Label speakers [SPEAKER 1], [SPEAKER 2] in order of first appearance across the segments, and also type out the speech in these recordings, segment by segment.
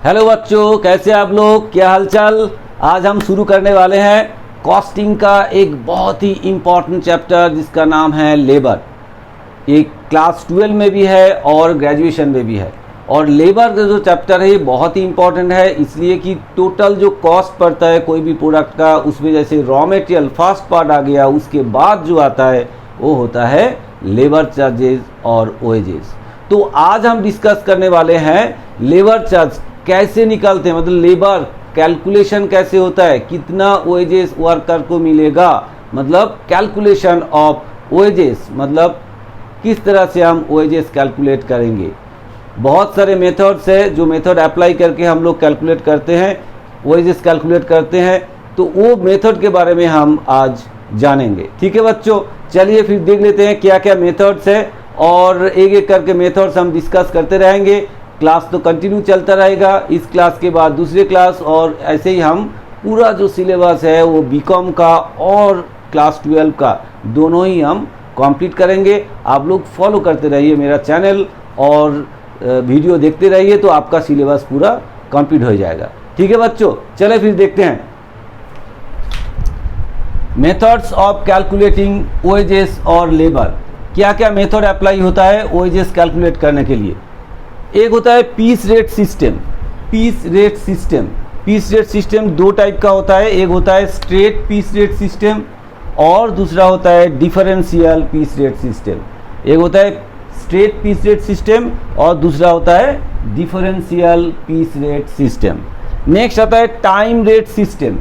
[SPEAKER 1] Hello बच्चों, कैसे आप लोग, क्या हालचाल। आज हम शुरू करने वाले हैं कॉस्टिंग का एक बहुत ही इम्पॉर्टेंट चैप्टर जिसका नाम है लेबर। ये क्लास 12 में भी है और ग्रेजुएशन में भी है। और लेबर का जो चैप्टर है ये बहुत ही इम्पॉर्टेंट है, इसलिए कि टोटल जो कॉस्ट पड़ता है कोई भी प्रोडक्ट का, उसमें जैसे रॉ मटेरियल फर्स्ट पार्ट आ गया, उसके बाद जो आता है वो होता है लेबर चार्जेस और वेजेस। तो आज हम डिस्कस करने वाले हैं लेबर चार्ज कैसे निकालते हैं, मतलब लेबर कैलकुलेशन कैसे होता है, कितना वेजेस वर्कर को मिलेगा, मतलब कैलकुलेशन ऑफ वेजेस, मतलब किस तरह से हम वेजेस कैलकुलेट करेंगे। बहुत सारे मेथड्स है जो मेथड अप्लाई करके हम लोग कैलकुलेट करते हैं, वेजेस कैलकुलेट करते हैं। तो वो मेथड के बारे में हम आज जानेंगे। ठीक है बच्चों, चलिए फिर देख लेते हैं क्या क्या मेथड्स है और एक एक करके मेथड्स हम डिस्कस करते रहेंगे। क्लास तो कंटिन्यू चलता रहेगा, इस क्लास के बाद दूसरे क्लास, और ऐसे ही हम पूरा जो सिलेबस है वो बीकॉम का और क्लास 12 का दोनों ही हम कंप्लीट करेंगे। आप लोग फॉलो करते रहिए मेरा चैनल और वीडियो देखते रहिए, तो आपका सिलेबस पूरा कंप्लीट हो जाएगा। ठीक है बच्चों, चले फिर देखते हैं मेथड्स ऑफ कैलकुलेटिंग वेजेस और लेबर। क्या क्या मेथड अप्लाई होता है वेजेस कैलकुलेट करने के लिए। एक होता है piece rate system. Piece rate system, piece rate system दो टाइप का होता है, एक होता है स्ट्रेट पीस रेट सिस्टम और दूसरा होता है डिफरेंशियल पीस रेट सिस्टम। एक होता है स्ट्रेट पीस रेट सिस्टम और दूसरा होता है differential piece rate system. Next आता है time rate system.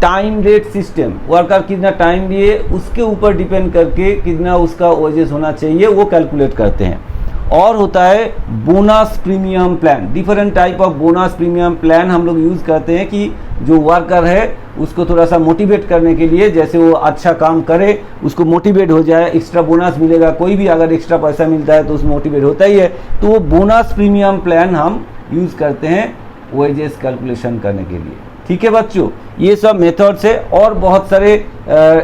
[SPEAKER 1] Time rate system, worker कितना टाइम लिए उसके ऊपर डिपेंड करके कितना उसका वेजेस होना चाहिए वो कैलकुलेट करते हैं। और होता है bonus premium plan. Different type of bonus premium plan हम लोग यूज़ करते हैं कि जो वर्कर है उसको थोड़ा सा मोटिवेट करने के लिए, जैसे वो अच्छा काम करे उसको मोटिवेट हो जाए, एक्स्ट्रा बोनस मिलेगा। कोई भी अगर एक्स्ट्रा पैसा मिलता है तो उसमें मोटिवेट होता ही है, तो वो बोनस प्रीमियम प्लान हम यूज़ करते हैं वेजेस कैलकुलेशन करने के लिए। ठीक है बच्चों, ये सब मेथड्स है और बहुत सारे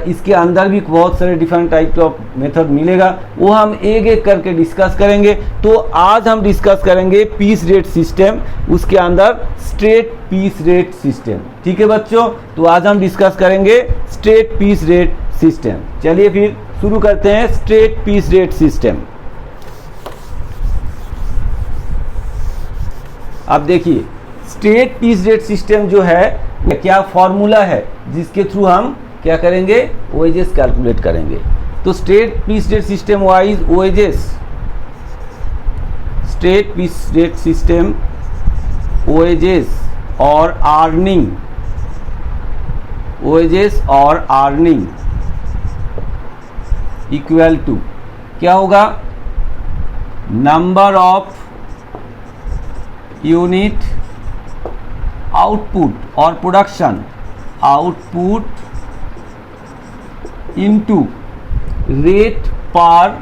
[SPEAKER 1] इसके अंदर भी बहुत सारे डिफरेंट टाइप ऑफ मेथड मिलेगा, वो हम एक एक करके डिस्कस करेंगे। तो आज हम डिस्कस करेंगे पीस रेट सिस्टम, उसके अंदर स्ट्रेट पीस रेट सिस्टम। ठीक है बच्चों, तो आज हम डिस्कस करेंगे स्ट्रेट पीस रेट सिस्टम। चलिए फिर शुरू करते हैं स्ट्रेट पीस रेट सिस्टम। अब देखिए स्ट्रेट पीस रेट सिस्टम जो है क्या फॉर्मूला है जिसके थ्रू हम क्या करेंगे, वेजेस कैलकुलेट करेंगे। तो straight piece rate system wise wages, straight piece rate system wages और अर्निंग, वेजेस और अर्निंग इक्वल टू क्या होगा, नंबर ऑफ यूनिट आउटपुट और production, output into rate per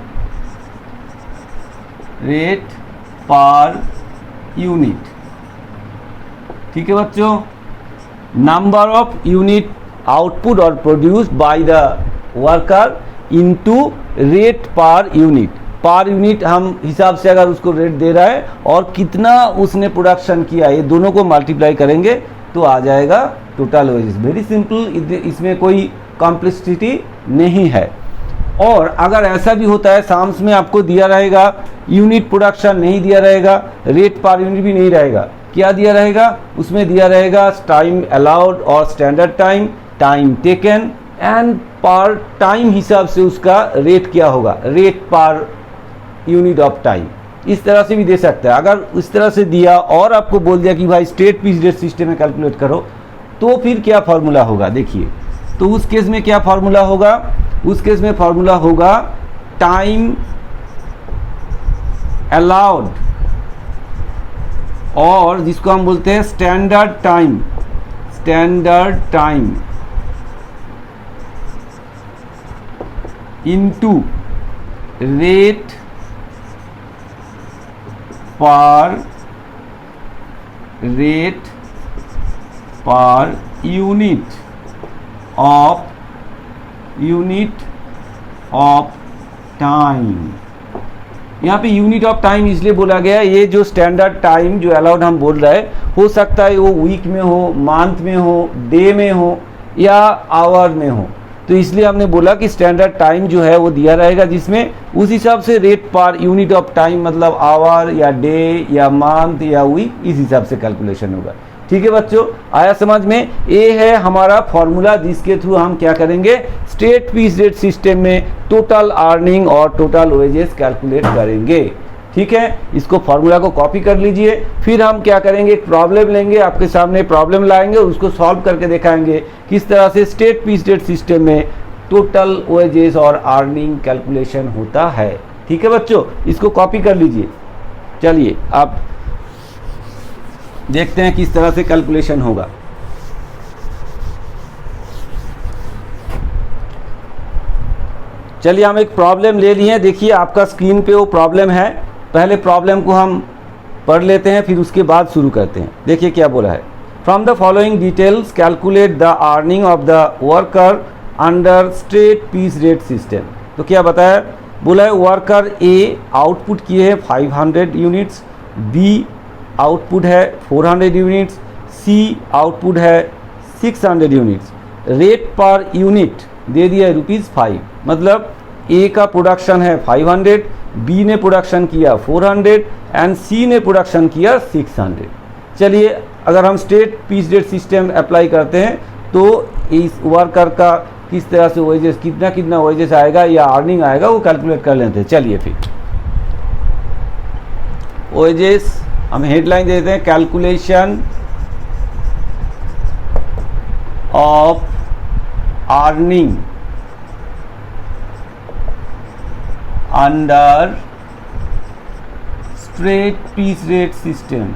[SPEAKER 1] unit. ठीक है बच्चों, नंबर ऑफ यूनिट आउटपुट और produced by the worker into rate per unit. Per unit हम हिसाब से अगर उसको रेट दे रहा है और कितना उसने प्रोडक्शन किया, ये दोनों को मल्टीप्लाई करेंगे तो आ जाएगा टोटल वेजेस। वेरी सिंपल, इसमें कोई कॉम्प्लेक्सिटी नहीं है। और अगर ऐसा भी होता है साम्स में आपको दिया रहेगा यूनिट प्रोडक्शन नहीं दिया रहेगा, रेट पर यूनिट भी नहीं रहेगा, क्या दिया रहेगा उसमें दिया रहेगा टाइम अलाउड और standard time, time taken and पर टाइम हिसाब से उसका रेट क्या होगा, rate per unit of time. इस तरह से भी दे सकता है। अगर इस तरह से दिया और आपको बोल दिया कि भाई स्ट्रेट पीस रेट सिस्टम में कैलकुलेट करो, तो फिर क्या फॉर्मूला होगा देखिए। तो उस केस में क्या फॉर्मूला होगा, उस केस में फॉर्मूला होगा टाइम अलाउड और जिसको हम बोलते हैं standard time, standard time into rate per unit of time. यहाँ पे यूनिट ऑफ टाइम इसलिए बोला गया है, ये जो स्टैंडर्ड टाइम जो अलाउड हम बोल रहे हैं, हो सकता है वो वीक में हो, मंथ में हो, डे में हो या आवर में हो। तो इसलिए हमने बोला कि स्टैंडर्ड टाइम जो है वो दिया रहेगा, जिसमें उस हिसाब से rate per unit of time मतलब आवर या डे या मंथ या वीक, इस हिसाब से कैलकुलेशन होगा। ठीक है बच्चों, आया समझ में? ये है हमारा फॉर्मूला जिसके थ्रू हम क्या करेंगे, स्टेट पीस रेट सिस्टम में टोटल अर्निंग और टोटल वेजेस कैलकुलेट करेंगे। ठीक है, इसको फॉर्मूला को कॉपी कर लीजिए। फिर हम क्या करेंगे, एक प्रॉब्लम लेंगे, आपके सामने प्रॉब्लम लाएंगे, उसको सॉल्व करके दिखाएंगे किस तरह से स्टेट पीस रेट सिस्टम में टोटल वेजेस और अर्निंग कैलकुलेशन होता है। ठीक है बच्चों, इसको कॉपी कर लीजिए। चलिए आप देखते हैं किस तरह से कैलकुलेशन होगा। चलिए हम एक प्रॉब्लम ले लिए, देखिए आपका स्क्रीन पे वो प्रॉब्लम है। पहले प्रॉब्लम को हम पढ़ लेते हैं, फिर उसके बाद शुरू करते हैं। देखिए क्या बोला है, from the following details calculate the earning of the worker under state piece rate system. तो क्या बताया, बोला है वर्कर ए आउटपुट किए हैं 500 यूनिट्स, बी आउटपुट है 400 यूनिट्स, सी आउटपुट है 600 यूनिट्स, रेट पर यूनिट दे दिया है ₹5। मतलब ए का प्रोडक्शन है 500, बी ने प्रोडक्शन किया 400 एंड सी ने प्रोडक्शन किया 600। चलिए अगर हम state piece rate system apply करते हैं तो इस वर्कर का किस तरह से वेजेस, कितना कितना वेजेस आएगा या अर्निंग आएगा, वो कैलकुलेट कर लेते हैं। चलिए फिर वेजेस हम हेडलाइन देते हैं, calculation of earning under state piece rate system.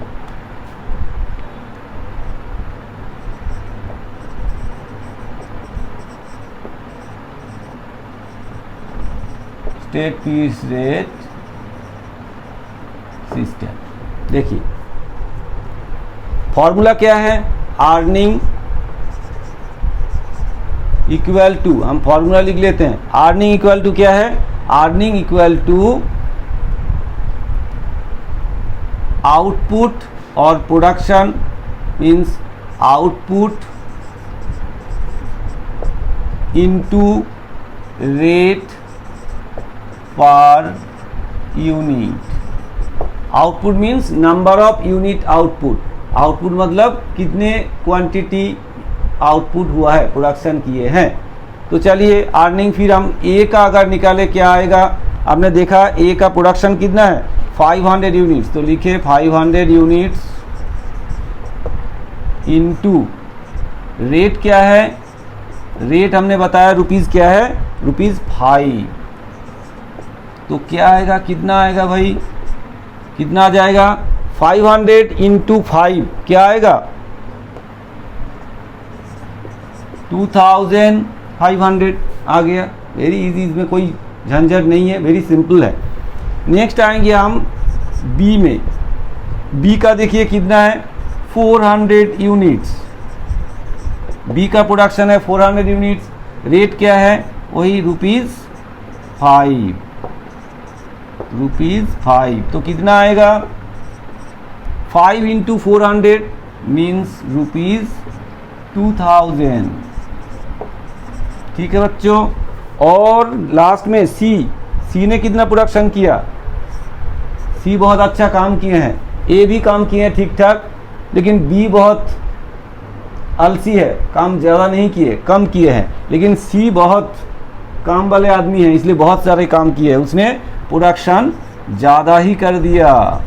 [SPEAKER 1] State piece rate system. देखिए फॉर्मूला क्या है, अर्निंग इक्वल टू, हम फॉर्मूला लिख लेते हैं। अर्निंग इक्वल टू क्या है, अर्निंग इक्वल टू आउटपुट और production, means output into rate per unit. Output means number of unit output, output मतलब कितने क्वांटिटी आउटपुट हुआ है, प्रोडक्शन किए हैं। तो चलिए अर्निंग फिर हम ए का अगर निकाले क्या आएगा, आपने देखा ए का प्रोडक्शन कितना है 500 यूनिट्स, तो लिखे 500 यूनिट्स इनटू रेट क्या है, रेट हमने बताया रुपीज़ क्या है, ₹5। तो क्या आएगा, कितना आएगा भाई, कितना आ जाएगा 500 इंटू 5 क्या आएगा 2500 आ गया। वेरी इजी, इसमें कोई झंझट नहीं है, वेरी सिंपल है। नेक्स्ट आएंगे हम बी में, बी का देखिए कितना है 400 यूनिट्स, बी का प्रोडक्शन है 400 यूनिट्स, रेट क्या है वही ₹5, ₹5। तो कितना आएगा 5 इंटू 400 मीन्स ₹2000। ठीक है बच्चों, और लास्ट में सी ने कितना प्रोडक्शन किया, सी बहुत अच्छा काम किए हैं, ए भी काम किए हैं ठीक ठाक, लेकिन बी बहुत आलसी है, काम ज़्यादा नहीं किए, कम किए हैं, लेकिन सी बहुत काम वाले आदमी है, इसलिए बहुत सारे काम किए हैं, उसने प्रोडक्शन ज़्यादा ही कर दिया।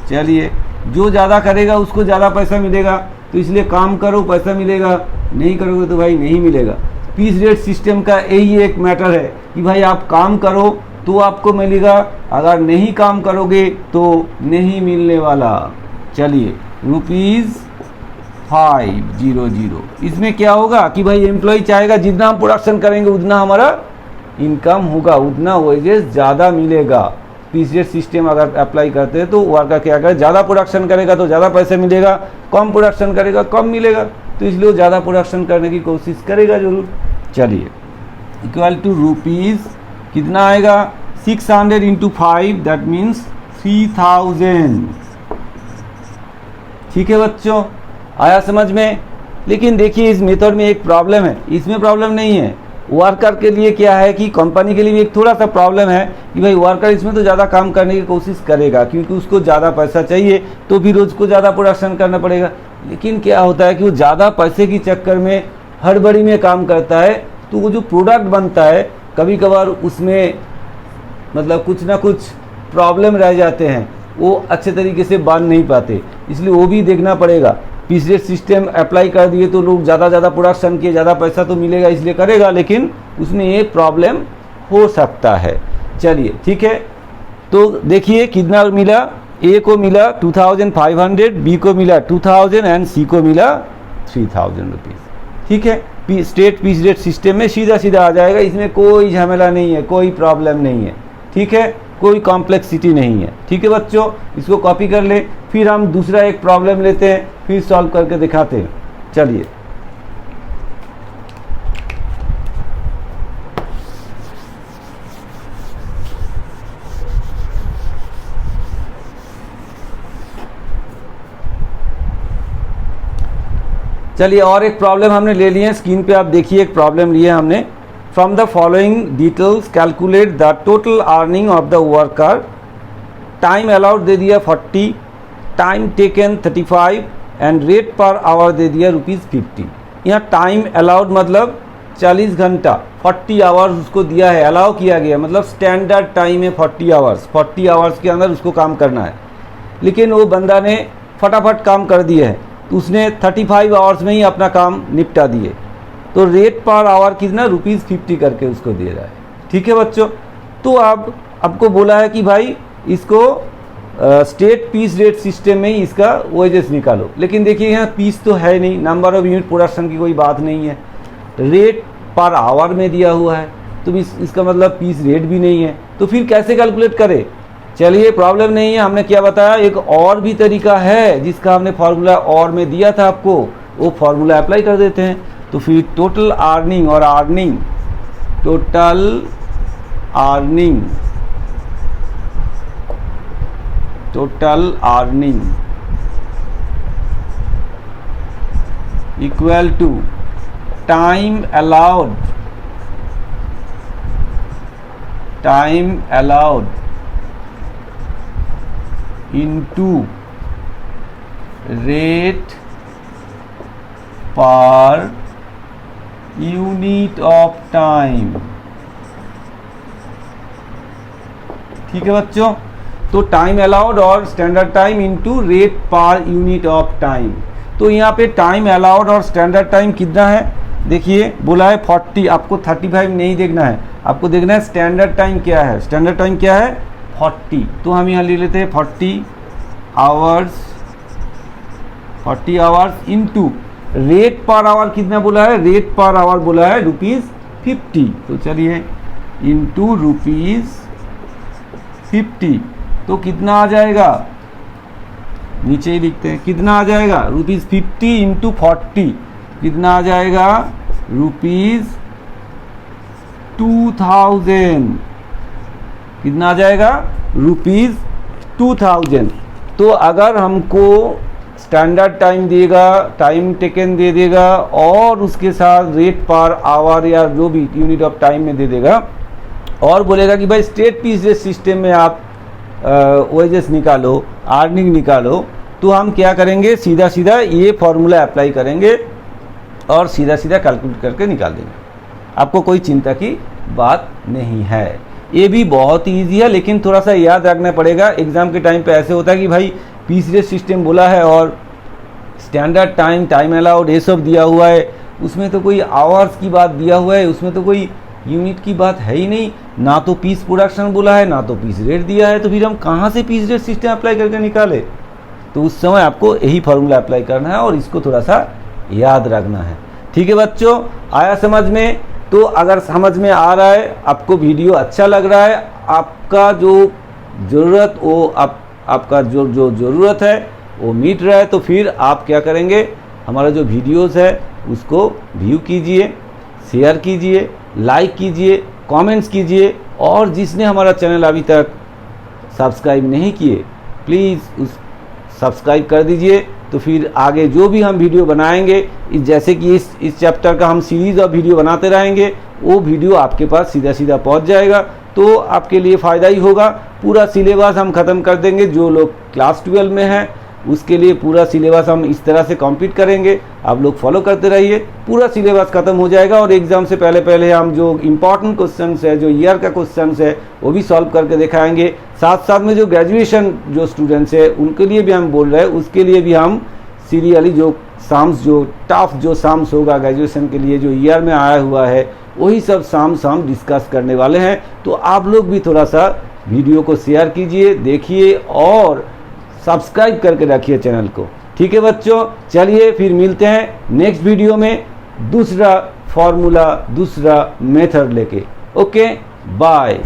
[SPEAKER 1] चलिए जो ज़्यादा करेगा उसको ज़्यादा पैसा मिलेगा, तो इसलिए काम करो पैसा मिलेगा, नहीं करोगे तो भाई नहीं मिलेगा। पीस रेट सिस्टम का यही एक मैटर है कि भाई आप काम करो तो आपको मिलेगा, अगर नहीं काम करोगे तो नहीं मिलने वाला। चलिए ₹500। इसमें क्या होगा कि भाई एम्प्लॉय चाहेगा जितना हम प्रोडक्शन करेंगे उतना हमारा इनकम होगा, उतना वेजेस ज़्यादा मिलेगा। पीस रेट सिस्टम अगर अप्लाई करते हैं तो वर्कर क्या करे, ज़्यादा प्रोडक्शन करेगा तो ज़्यादा पैसे मिलेगा, कम प्रोडक्शन करेगा कम मिलेगा, तो इसलिए वो ज़्यादा प्रोडक्शन करने की कोशिश करेगा ज़रूर। चलिए इक्वल टू ₹, कितना आएगा 600 इंटू 5 दैट मीन्स 3000। ठीक है बच्चों, आया समझ में। लेकिन देखिए इस मेथड में एक प्रॉब्लम है, इसमें प्रॉब्लम नहीं है। वर्कर के लिए क्या है कि कंपनी के लिए भी एक थोड़ा सा प्रॉब्लम है कि भाई वर्कर इसमें तो ज़्यादा काम करने की कोशिश करेगा क्योंकि उसको ज़्यादा पैसा चाहिए, तो फिर उसको ज़्यादा प्रोडक्शन करना पड़ेगा। लेकिन क्या होता है कि वो ज़्यादा पैसे के चक्कर में हड़बड़ी में काम करता है, तो वो जो प्रोडक्ट बनता है कभी कभार उसमें मतलब कुछ ना कुछ प्रॉब्लम रह जाते हैं, वो अच्छे तरीके से बन नहीं पाते, इसलिए वो भी देखना पड़ेगा। पीस रेट सिस्टम अप्लाई कर दिए तो लोग ज़्यादा प्रोडक्शन किए, ज़्यादा पैसा तो मिलेगा इसलिए करेगा, लेकिन उसमें ये प्रॉब्लम हो सकता है। चलिए ठीक है, तो देखिए कितना मिला, ए को मिला 2500, बी को मिला 2000 एंड सी को मिला 3000 रुपीज़। ठीक है, स्टेट पीस रेट सिस्टम में सीधा सीधा आ जाएगा, इसमें कोई झमेला नहीं है, कोई प्रॉब्लम नहीं है। ठीक है, कोई कॉम्प्लेक्सिटी नहीं है। ठीक है बच्चों, इसको कॉपी कर ले, फिर हम दूसरा एक प्रॉब्लम लेते हैं, फिर सॉल्व करके दिखाते हैं। चलिए चलिए और एक प्रॉब्लम हमने ले लिए, स्क्रीन पे आप देखिए एक प्रॉब्लम लिए हमने। From the following details calculate the total earning of the worker. Time allowed दे दिया 40, time taken 35 and rate per hour दे दिया ₹50। यहाँ टाइम अलाउड मतलब 40 घंटा, 40 आवर्स उसको दिया है, अलाउ किया गया, मतलब स्टैंडर्ड टाइम है 40 आवर्स। 40 आवर्स के अंदर उसको काम करना है, लेकिन वो बंदा ने फटाफट काम कर दिया है, तो उसने 35 आवर्स में ही अपना काम निपटा दिए, तो रेट पर आवर कितना ₹50 करके उसको दे रहा है। ठीक है बच्चों, तो अब आपको बोला है कि भाई इसको स्टेट पीस रेट सिस्टम में ही इसका वेजेस निकालो। लेकिन देखिए यहाँ पीस तो है नहीं, नंबर ऑफ यूनिट प्रोडक्शन की कोई बात नहीं है, रेट पर आवर में दिया हुआ है, तो इसका मतलब पीस रेट भी नहीं है, तो फिर कैसे कैलकुलेट करें। चलिए प्रॉब्लम नहीं है, हमने क्या बताया, एक और भी तरीका है जिसका हमने फार्मूला और में दिया था आपको, वो फार्मूला अप्लाई कर देते हैं। तो फिर टोटल अर्निंग और earning, total earning, total earning equal to time allowed, time allowed into rate per unit of time। ठीक है बच्चों, तो टाइम अलाउड और standard time into rate per unit of time. तो यहाँ पे टाइम अलाउड और स्टैंडर्ड टाइम कितना है, देखिए बोला है 40, आपको 35 नहीं देखना है, आपको देखना है स्टैंडर्ड टाइम क्या है। स्टैंडर्ड टाइम क्या है 40, तो हम यहाँ ले लेते हैं 40 hours, 40 hours into rate per our कितना बोला है, रेट पर आवर बोला है ₹50। तो चलिए इंटू ₹50, तो कितना आ जाएगा, नीचे ही लिखते हैं कितना आ जाएगा, ₹50 इंटू 40 कितना आ जाएगा, ₹2000। कितना आ जाएगा, ₹2000। तो अगर हमको स्टैंडर्ड टाइम देगा, टाइम टेकन दे देगा और उसके साथ रेट पर आवर या जो भी यूनिट ऑफ टाइम में दे देगा, और बोलेगा कि भाई स्टेट पीस रेट सिस्टम में आप वेजेस निकालो, अर्निंग निकालो, तो हम क्या करेंगे, सीधा सीधा ये फॉर्मूला अप्लाई करेंगे और सीधा सीधा कैलकुलेट करके निकाल देंगे। आपको कोई चिंता की बात नहीं है, ये भी बहुत ही ईजी है, लेकिन थोड़ा सा याद रखना पड़ेगा। एग्जाम के टाइम पे ऐसे होता है कि भाई पीस रेट सिस्टम बोला है और स्टैंडर्ड टाइम, टाइम अलाउड ये सब दिया हुआ है, उसमें तो कोई आवर्स की बात दिया हुआ है, उसमें तो कोई यूनिट की बात है ही नहीं, ना तो पीस प्रोडक्शन बोला है ना तो पीस रेट दिया है, तो फिर हम कहाँ से पीस रेट सिस्टम अप्लाई करके निकाले। तो उस समय आपको यही फार्मूला अप्लाई करना है और इसको थोड़ा सा याद रखना है। ठीक है बच्चों, आया समझ में। तो अगर समझ में आ रहा है, आपको वीडियो अच्छा लग रहा है, आपका जो ज़रूरत वो आपका जो ज़रूरत है वो मीट रहा है, तो फिर आप क्या करेंगे, हमारा जो वीडियोस है उसको व्यू कीजिए, शेयर कीजिए, लाइक कीजिए, कमेंट्स कीजिए और जिसने हमारा चैनल अभी तक सब्सक्राइब नहीं किए प्लीज़ उस सब्सक्राइब कर दीजिए। तो फिर आगे जो भी हम वीडियो बनाएंगे जैसे कि इस चैप्टर का हम सीरीज़ और वीडियो बनाते रहेंगे, वो वीडियो आपके पास सीधा सीधा पहुंच जाएगा, तो आपके लिए फ़ायदा ही होगा। पूरा सिलेबस हम ख़त्म कर देंगे। जो लोग क्लास 12 में हैं उसके लिए पूरा सिलेबस हम इस तरह से कंप्लीट करेंगे। आप लोग फॉलो करते रहिए, पूरा सिलेबस खत्म हो जाएगा और एग्ज़ाम से पहले पहले हम जो इम्पॉर्टेंट क्वेश्चंस है, जो ईयर का क्वेश्चंस है, वो भी सॉल्व करके दिखाएंगे। साथ साथ में जो ग्रेजुएशन जो स्टूडेंट्स है उनके लिए भी हम बोल रहे हैं, उसके लिए भी हम सीरियली जो साम्स, जो टफ जो साम्स होगा ग्रेजुएशन के लिए जो ईयर में आया हुआ है, वही सब साम्स हम डिस्कस करने वाले हैं। तो आप लोग भी थोड़ा सा वीडियो को शेयर कीजिए, देखिए और सब्सक्राइब करके रखिए चैनल को। ठीक है बच्चों, चलिए फिर मिलते हैं नेक्स्ट वीडियो में दूसरा फॉर्मूला, दूसरा मेथड लेके। Okay, bye.